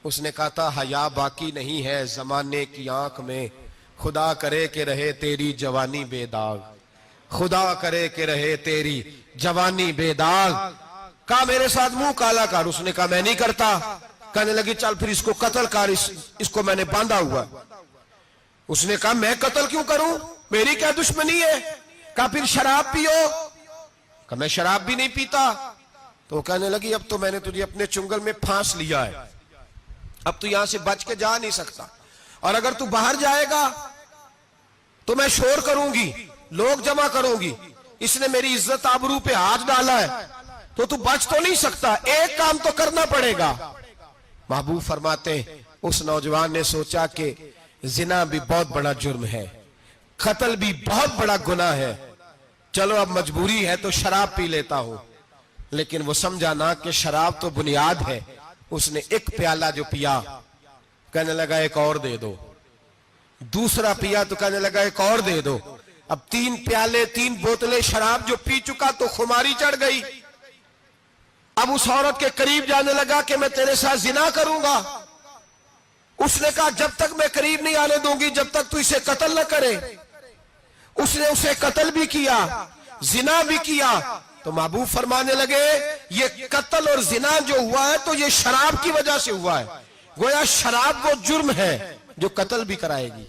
उसने कहा था हया बाकी नहीं है जमाने की आंख में, खुदा करे कि रहे तेरी जवानी बेदाग, खुदा करे कि रहे तेरी जवानी बेदाग। कहा मेरे साथ मुंह काला कर। उसने कहा मैं नहीं करता। कहने लगी चल फिर इसको कत्ल कर, इसको मैंने बांधा हुआ। उसने कहा मैं कत्ल क्यों करूं, मेरी क्या दुश्मनी है। कहा फिर शराब पियो। कहा मैं शराब भी नहीं पीता। तो कहने लगी अब तो मैंने तुझे अपने चुंगल में फांस लिया है, अब तू यहां से बच के जा नहीं सकता, और अगर तू बाहर जाएगा तो मैं शोर करूंगी, लोग जमा करूंगी, इसने मेरी इज्जत आबरू पे हाथ डाला है, तो तू बच तो नहीं सकता, एक काम तो करना पड़ेगा। महबूब फरमाते उस नौजवान ने सोचा कि जिना भी बहुत बड़ा जुर्म है, कत्ल भी बहुत बड़ा गुनाह है, चलो अब मजबूरी है तो शराब पी लेता हूं। लेकिन वो समझा ना कि शराब तो बुनियाद है। उसने एक प्याला जो पिया, कहने लगा एक और दे दो। दूसरा पिया तो कहने लगा एक और दे दो। अब 3 प्याले 3 बोतलें शराब जो पी चुका तो खुमारी चढ़ गई। अब उस औरत के करीब जाने लगा कि मैं तेरे साथ जिना करूंगा। उसने कहा जब तक मैं करीब नहीं आने दूंगी जब तक तू इसे कत्ल न करे। उसने उसे कत्ल भी किया, जिना भी किया। तो महबूब फरमाने लगे ये कत्ल और जिना जो हुआ है तो ये शराब की वजह से हुआ है। गोया शराब वो जुर्म है जो कत्ल भी कराएगी,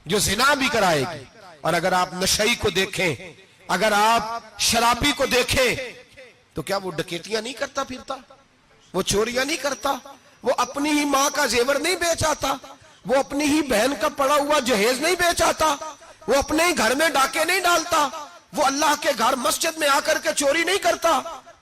जो जिना भी कराएगी। और अगर आप नशई को देखें, अगर आप शराबी को देखें, तो क्या वो डकैतियां नहीं करता फिरता, वो चोरियां नहीं करता, वो अपनी ही मां का जेवर नहीं बेच आता, वो अपनी ही बहन का पड़ा हुआ जहेज नहीं बेच आता, वो अपने ही घर में डाके नहीं डालता, वो अल्लाह के घर मस्जिद में आकर के चोरी नहीं करता।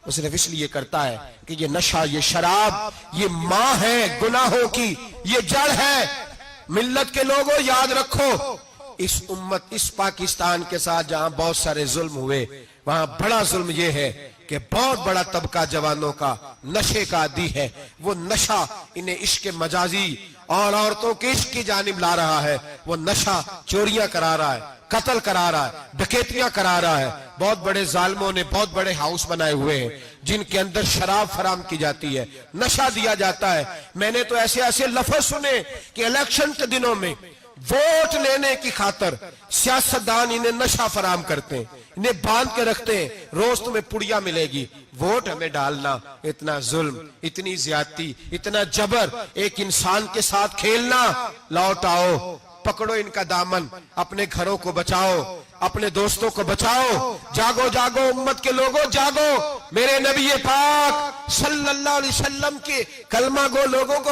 वो सिर्फ इसलिए करता है कि ये नशा, ये शराब, ये मां है गुनाहों की, ये जड़ है। मिल्लत के लोगों याद रखो, इस उम्मत, इस पाकिस्तान के साथ जहां बहुत सारे जुल्म हुए, वहां बड़ा जुल्म ये है कि बहुत बड़ा तबका जवानों का नशे का आदी है। वो नशा इन्हें इश्क मजाजी और औरतों के इश्क की जानिब ला रहा है। वो नशा चोरियां करा रहा है, कत्ल करा रहा है, डकैतियां करा रहा है। बहुत बड़े जालिमों ने बहुत बड़े हाउस बनाए हुए हैं जिनके अंदर शराब फराम की जाती है, नशा दिया जाता है। मैंने तो ऐसे ऐसे लफ्ज सुने कि इलेक्शन के दिनों में वोट लेने की खातर सियासतदान इन्हें नशा फराम करते हैं, इन्हें बांध के रखते हैं, रोज तुम्हें पुड़िया मिलेगी, वोट हमें डालना। इतना जुल्म, इतनी ज्यादती, इतना जबर, एक इंसान के साथ खेलना। लौट आओ, पकड़ो इनका दामन, अपने घरों को बचाओ, अपने दोस्तों को बचाओ। जागो जागो उम्मत के लोगों, जागो। मेरे नबी पाक सल्लल्लाहु अलैहि वसल्लम के कलमा गो लोगों को